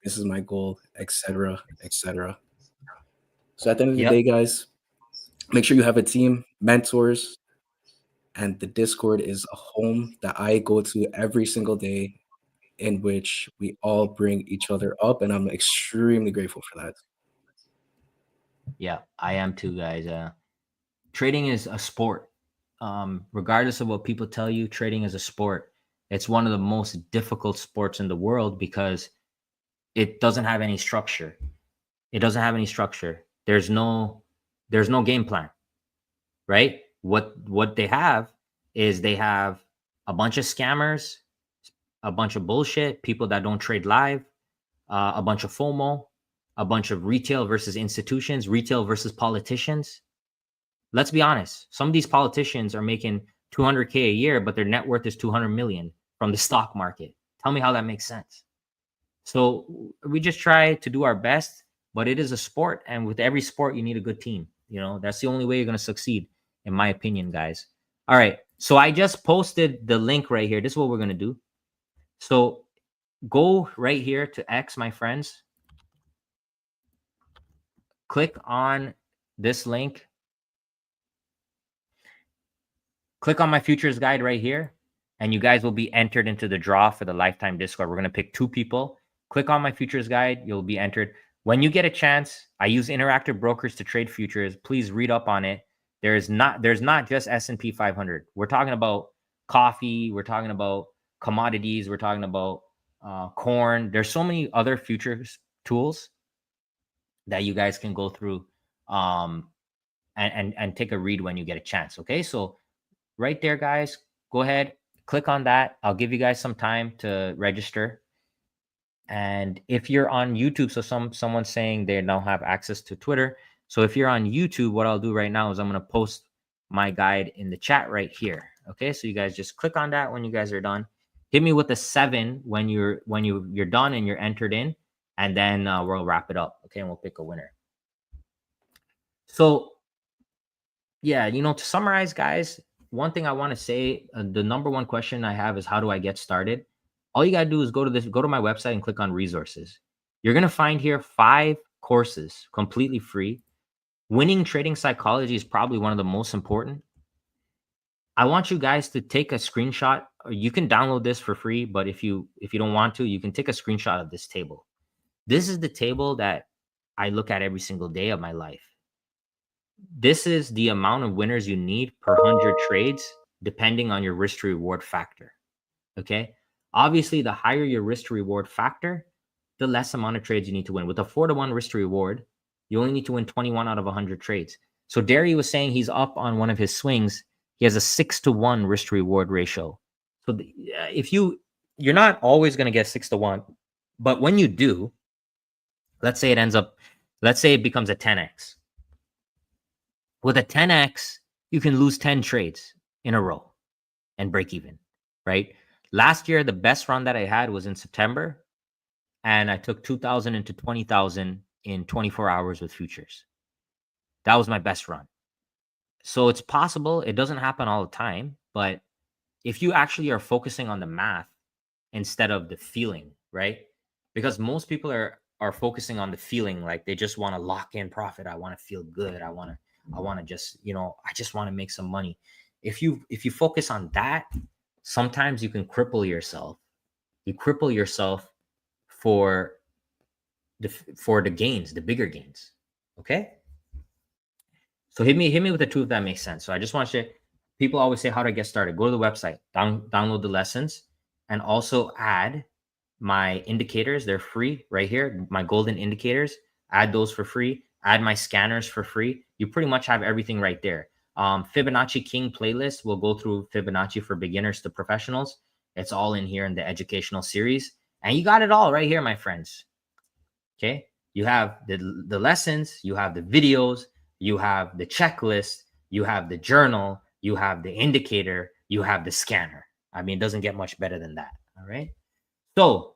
This is my goal, etc., etc. So at the end of the day, guys, make sure you have a team, mentors, and the Discord is a home that I go to every single day in which we all bring each other up, and I'm extremely grateful for that. Yeah, I am too, guys. Trading is a sport. Regardless of what people tell you, trading is a sport. It's one of the most difficult sports in the world because it doesn't have any structure. It doesn't have any structure. There's no game plan, right? What they have is they have a bunch of scammers, a bunch of bullshit, people that don't trade live, a bunch of FOMO, a bunch of retail versus institutions, retail versus politicians. Let's be honest. Some of these politicians are making $200K a year, but their net worth is 200 million from the stock market. Tell me how that makes sense. So we just try to do our best, but it is a sport. And with every sport, you need a good team. That's the only way you're going to succeed in my opinion, guys. All right. So I just posted the link right here. This is what we're going to do. So go right here to X, my friends. Click on this link. Click on my futures guide right here, and you guys will be entered into the draw for the lifetime Discord. We're going to pick 2 people. Click on my futures guide. You'll be entered. When you get a chance, I use interactive brokers to trade futures. Please read up on it. There's not just S&P 500. We're talking about coffee. We're talking about commodities. We're talking about corn. There's so many other futures tools that you guys can go through and take a read when you get a chance. Okay, so right there, guys, go ahead, click on that. I'll give you guys some time to register. And if you're on YouTube, so someone's saying they don't have access to Twitter. So if you're on YouTube, what I'll do right now is I'm going to post my guide in the chat right here. Okay, so you guys just click on that when you guys are done. Hit me with a 7 when you're done and you're entered in, and then we'll wrap it up. Okay, and we'll pick a winner. So yeah, you know, to summarize, guys, one thing I want to say, the number one question I have is, how do I get started? All you got to do is go to my website and click on resources. You're going to find here 5 courses completely free. Winning trading psychology is probably one of the most important. I want you guys to take a screenshot. Or you can download this for free, but if you don't want to, you can take a screenshot of this table. This is the table that I look at every single day of my life. This is the amount of winners you need per 100 trades, depending on your risk to reward factor. Okay. Obviously, the higher your risk to reward factor, the less amount of trades you need to win. With a 4-to-1 risk to reward, you only need to win 21 out of 100 trades. So Derry was saying he's up on one of his swings. He has a 6-to-1 risk to reward ratio. So you're not always going to get 6-to-1, but when you do, let's say it becomes a 10x. With a 10x, you can lose 10 trades in a row and break even, right? Last year, the best run that I had was in September, and I took 2,000 into 20,000 in 24 hours with futures. That was my best run. So it's possible. It doesn't happen all the time, but if you actually are focusing on the math instead of the feeling, right? Because most people are focusing on the feeling, like they just want to lock in profit. I want to feel good. I want to just, I just want to make some money. If you focus on that, sometimes you can cripple yourself. You cripple yourself for the gains, the bigger gains. Okay. So hit me with the 2 if that makes sense. So I just want to share. People always say, how do I get started? Go to the website, download the lessons, and also add my indicators. They're free right here. My golden indicators, add those for free. Add my scanners for free. You pretty much have everything right there. Fibonacci King playlist will go through Fibonacci for beginners to professionals. It's all in here in the educational series. And you got it all right here, my friends. Okay. You have the lessons, you have the videos, you have the checklist, you have the journal, you have the indicator, you have the scanner. I mean, it doesn't get much better than that. All right. So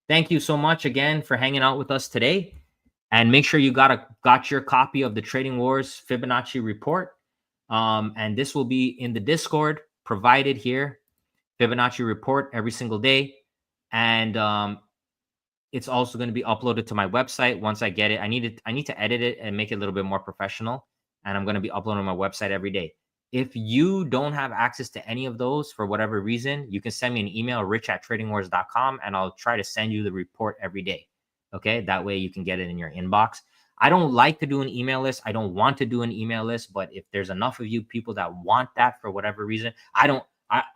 thank you so much again for hanging out with us today. And make sure you got your copy of the Trading Wars Fibonacci report. And this will be in the Discord provided here. Fibonacci report every single day. And it's also going to be uploaded to my website once I get it. I need to edit it and make it a little bit more professional. And I'm going to be uploading my website every day. If you don't have access to any of those for whatever reason, you can send me an email, rich@tradingwars.com, and I'll try to send you the report every day. Okay, that way you can get it in your inbox. I don't like to do an email list. I don't want to do an email list, but if there's enough of you people that want that for whatever reason,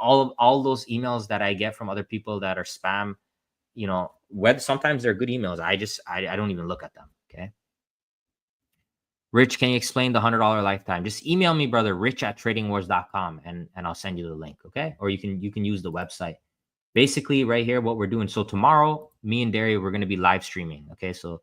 all those emails that I get from other people that are spam, sometimes they're good emails. I don't even look at them. Okay. Rich, can you explain the $100 lifetime? Just email me, brother, rich@tradingwars.com, and I'll send you the link. Okay. Or you can use the website. Basically right here, what we're doing. So tomorrow, me and Derry, we're going to be live streaming. Okay. So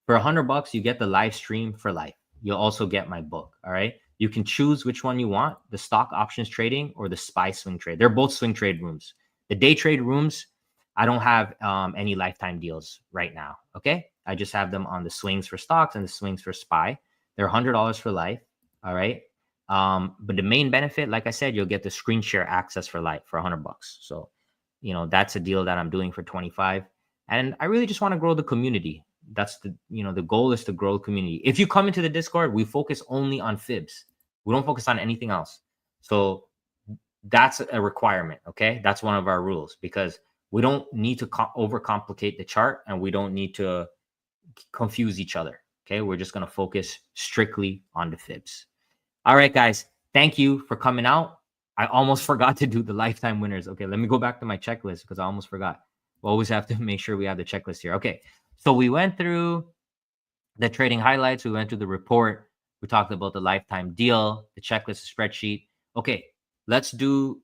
for $100, you get the live stream for life. You'll also get my book. All right. You can choose which one you want, the stock options trading or the SPY swing trade. They're both swing trade rooms. The day trade rooms, I don't have any lifetime deals right now. Okay. I just have them on the swings for stocks and the swings for SPY. They're $100 for life. All right. But the main benefit, like I said, you'll get the screen share access for life for $100. So, you know, that's a deal that I'm doing for 25. And I really just want to grow the community. That's the, you know, the goal is to grow the community. If you come into the Discord, we focus only on fibs. We don't focus on anything else. So that's a requirement. Okay. That's one of our rules, because we don't need to overcomplicate the chart, and we don't need to confuse each other. Okay. We're just going to focus strictly on the fibs. All right, guys. Thank you for coming out. I almost forgot to do the lifetime winners. Okay. Let me go back to my checklist because I almost forgot. We always have to make sure we have the checklist here. Okay. So we went through the trading highlights. We went through the report. We talked about the lifetime deal, the checklist spreadsheet. Okay. Let's do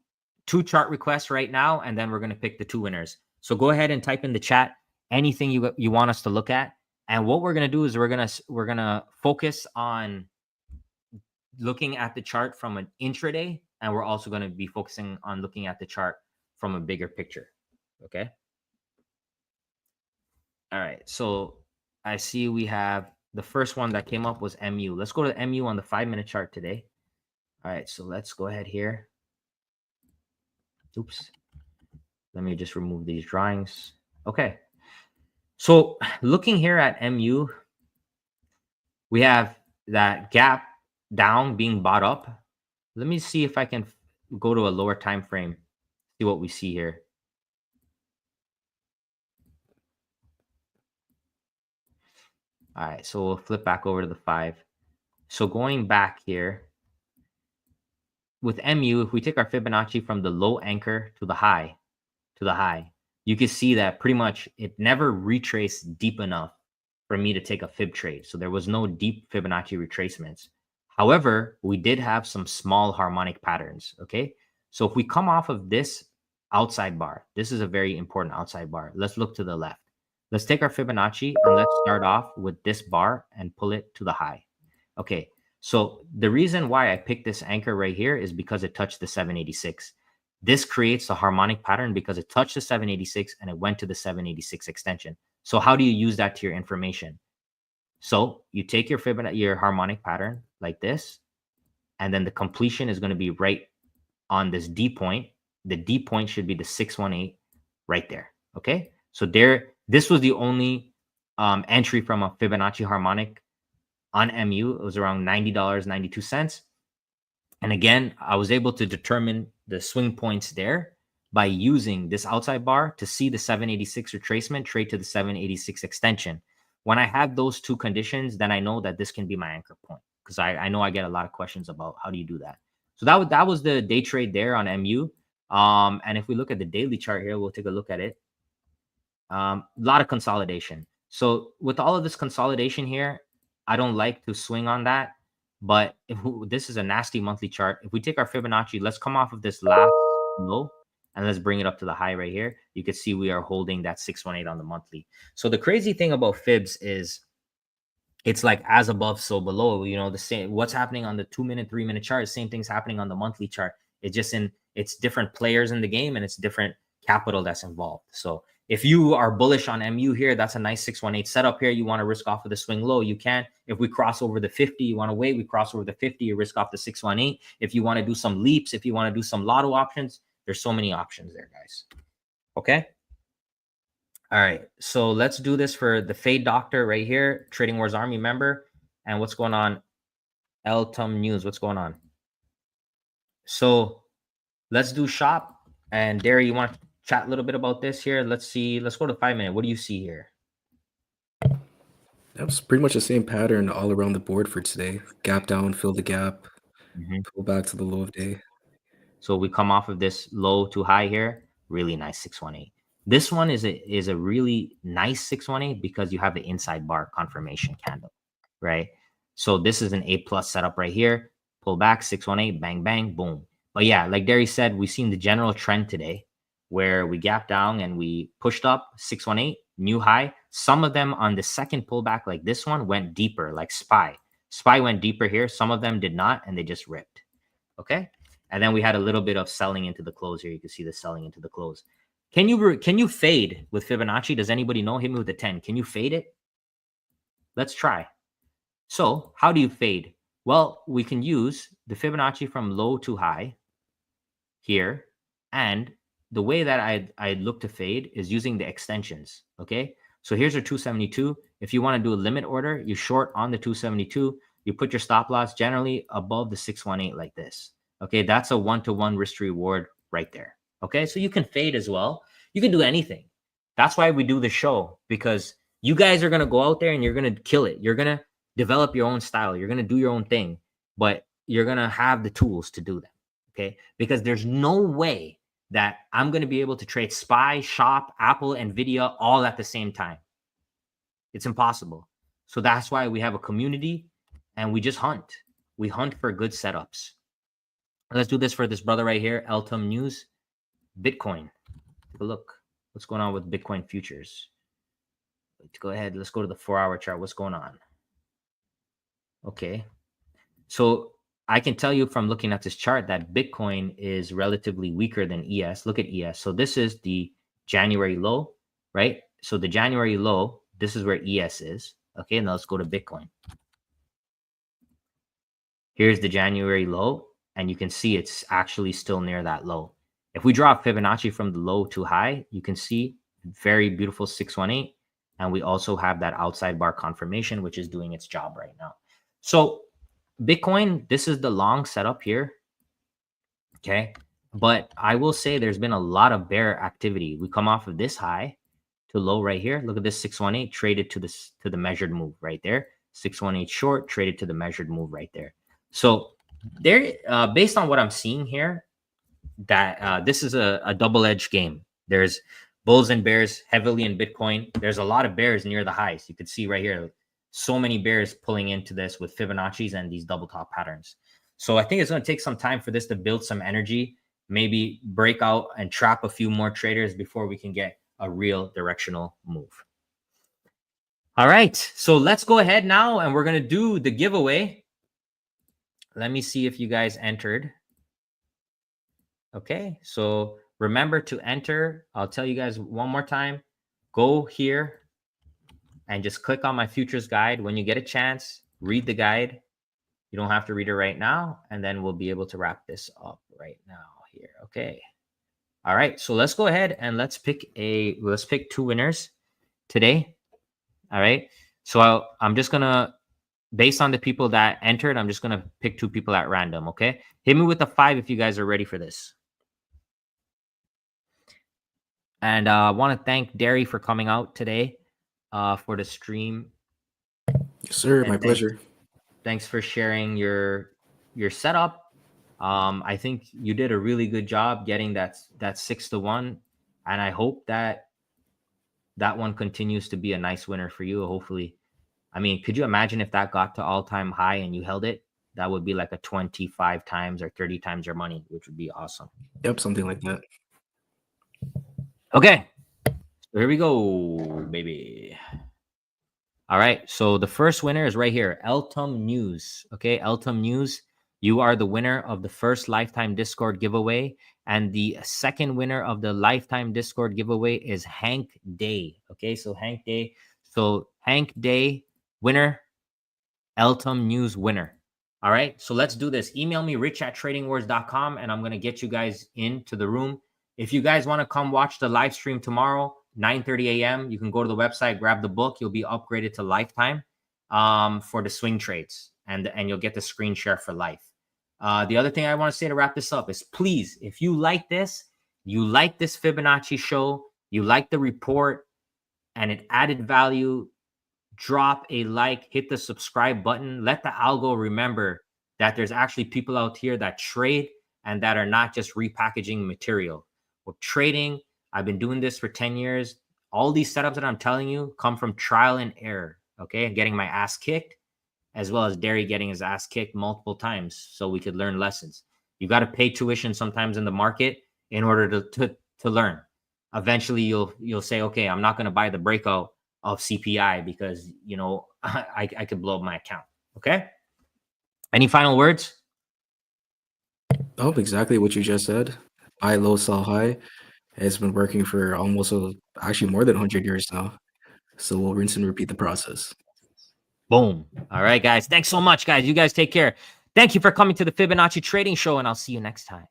2 chart requests right now, and then we're going to pick the 2 winners. So go ahead and type in the chat anything you want us to look at. And what we're going to do is we're going to focus on looking at the chart from an intraday, and we're also going to be focusing on looking at the chart from a bigger picture. Okay. All right. So I see we have the first one that came up was MU. Let's go to MU on the 5-minute chart today. All right. So let's go ahead here. Oops. Let me just remove these drawings. Okay. So looking here at MU, we have that gap down being bought up. Let me see if I can go to a lower time frame, see what we see here. All right, so we'll flip back over to the 5. So going back here with MU, if we take our Fibonacci from the low anchor to the high, you can see that pretty much it never retraced deep enough for me to take a fib trade. So there was no deep Fibonacci retracements. However, we did have some small harmonic patterns. Okay. So if we come off of this outside bar, this is a very important outside bar. Let's look to the left. Let's take our Fibonacci and let's start off with this bar and pull it to the high. Okay. So the reason why I picked this anchor right here is because it touched the 786. This creates a harmonic pattern because it touched the 786 and it went to the 786 extension. So how do you use that to your information? So you take your Fibonacci, your harmonic pattern like this, and then the completion is going to be right on this D point. The D point should be the 618 right there. Okay. So this was the only entry from a Fibonacci harmonic on MU. It was around $90.92. And again, I was able to determine the swing points there by using this outside bar to see the 786 retracement trade to the 786 extension. When I have those 2 conditions, then I know that this can be my anchor point, because I know I get a lot of questions about how do you do that. So that was the day trade there on MU. And if we look at the daily chart here, we'll take a look at it. A lot of consolidation. So with all of this consolidation here, I don't like to swing on that. But this is a nasty monthly chart. If we take our Fibonacci, let's come off of this last low and let's bring it up to the high right here. You can see we are holding that 618 on the monthly. So the crazy thing about fibs is it's like as above, so below. You know, the same what's happening on the 2-minute, 3-minute chart, same thing's happening on the monthly chart. It's just it's different players in the game and it's different capital that's involved. So if you are bullish on MU here, that's a nice 618 setup here. You want to risk off of the swing low, you can. If we cross over the 50, you want to wait. We cross over the 50, you risk off the 618. If you want to do some leaps, if you want to do some lotto options, there's so many options there, guys. Okay. All right. So let's do this for the Fade Doctor right here, Trading Wars Army member. And what's going on? Eltum News, what's going on? So let's do shop. And Derry, you want to chat a little bit about this here? Let's see. Let's go to 5-minute. What do you see here? That was pretty much the same pattern all around the board for today. Gap down, fill the gap, pull back to the low of day. So we come off of this low to high here. Really nice 618. This one is a really nice 618 because you have the inside bar confirmation candle, right? So this is an A+ setup right here. Pull back 618, bang, bang, boom. But yeah, like Derry said, we've seen the general trend today where we gapped down and we pushed up 618, new high. Some of them on the second pullback, like this one, went deeper, like SPY. SPY went deeper here. Some of them did not, and they just ripped. Okay. And then we had a little bit of selling into the close here. You can see the selling into the close. Can you fade with Fibonacci? Does anybody know? Hit me with a 10. Can you fade it? Let's try. So how do you fade? Well, we can use the Fibonacci from low to high here. And the way that I look to fade is using the extensions. Okay. So here's our 272. If you want to do a limit order, you short on the 272, you put your stop loss generally above the 618 like this. Okay. That's a 1-to-1 risk to reward right there. Okay. So you can fade as well. You can do anything. That's why we do the show, because you guys are going to go out there and you're going to kill it. You're going to develop your own style. You're going to do your own thing, but you're going to have the tools to do that. Okay. Because there's no way that I'm going to be able to trade SPY, Shop, Apple, Nvidia all at the same time. It's impossible. So that's why we have a community and we just hunt. We hunt for good setups. Let's do this for this brother right here, Eltum News, Bitcoin. Take a look. What's going on with Bitcoin futures? Let's go ahead. Let's go to the 4-hour chart. What's going on? Okay. So I can tell you from looking at this chart that Bitcoin is relatively weaker than ES. Look at ES. So this is the January low, right? So the January low, this is where ES is. Okay, now let's go to Bitcoin. Here's the January low, and you can see it's actually still near that low. If we draw Fibonacci from the low to high, you can see very beautiful 618. And we also have that outside bar confirmation, which is doing its job right now. So Bitcoin, this is the long setup here. Okay. But I will say there's been a lot of bear activity. We come off of this high to low right here. Look at this 618 traded to the measured move right there. 618 short traded to the measured move right there. So there, based on what I'm seeing here, that this is a double-edged game. There's bulls and bears heavily in Bitcoin. There's a lot of bears near the highs. You could see right here, so many bears pulling into this with Fibonacci's and these double top patterns. So I think it's going to take some time for this to build some energy, maybe break out and trap a few more traders before we can get a real directional move. All right, so let's go ahead now and we're going to do the giveaway. Let me see if you guys entered. Okay, so remember to enter. I'll tell you guys one more time. Go here and just click on my futures guide. When you get a chance, read the guide. You don't have to read it right now, and then we'll be able to wrap this up right now here. Okay. All right, so let's go ahead and let's pick 2 winners today. All right. So I'm just gonna, based on the people that entered, I'm just gonna pick 2 people at random. Okay. Hit me with a 5 if you guys are ready for this. And I want to thank Derry for coming out today for the stream. Yes, sir. My pleasure. Thanks for sharing your setup. I think you did a really good job getting that 6-to-1, and I hope that one continues to be a nice winner for you. Hopefully, I mean, could you imagine if that got to all-time high and you held it? That would be like a 25 times or 30 times your money, which would be awesome. Yep, something like that. Okay, so here we go, baby. All right, so the first winner is right here, Eltum News. Okay, Eltum News, you are the winner of the first Lifetime Discord giveaway. And the second winner of the Lifetime Discord giveaway is Hank Day. Okay, so Hank Day. So Hank Day, winner, Eltum News winner. All right, so let's do this. Email me, rich@tradingwars.com, and I'm going to get you guys into the room. If you guys want to come watch the live stream tomorrow, 9:30 a.m., you can go to the website, grab the book. You'll be upgraded to lifetime for the swing trades, and you'll get the screen share for life. The other thing I want to say to wrap this up is, please, if you like this Fibonacci show, you like the report, and it added value, drop a like, hit the subscribe button. Let the algo remember that there's actually people out here that trade and that are not just repackaging material. We're trading. I've been doing this for 10 years. All these setups that I'm telling you come from trial and error, okay? And getting my ass kicked, as well as Derry getting his ass kicked multiple times so we could learn lessons. You got to pay tuition sometimes in the market in order to learn. Eventually, you'll say, okay, I'm not going to buy the breakout of CPI because, you know, I could blow up my account, okay? Any final words? Oh, exactly what you just said. Buy low, sell high. It's been working for almost actually more than 100 years now. So we'll rinse and repeat the process. Boom. All right, guys. Thanks so much, guys. You guys take care. Thank you for coming to the Fibonacci Trading Show, and I'll see you next time.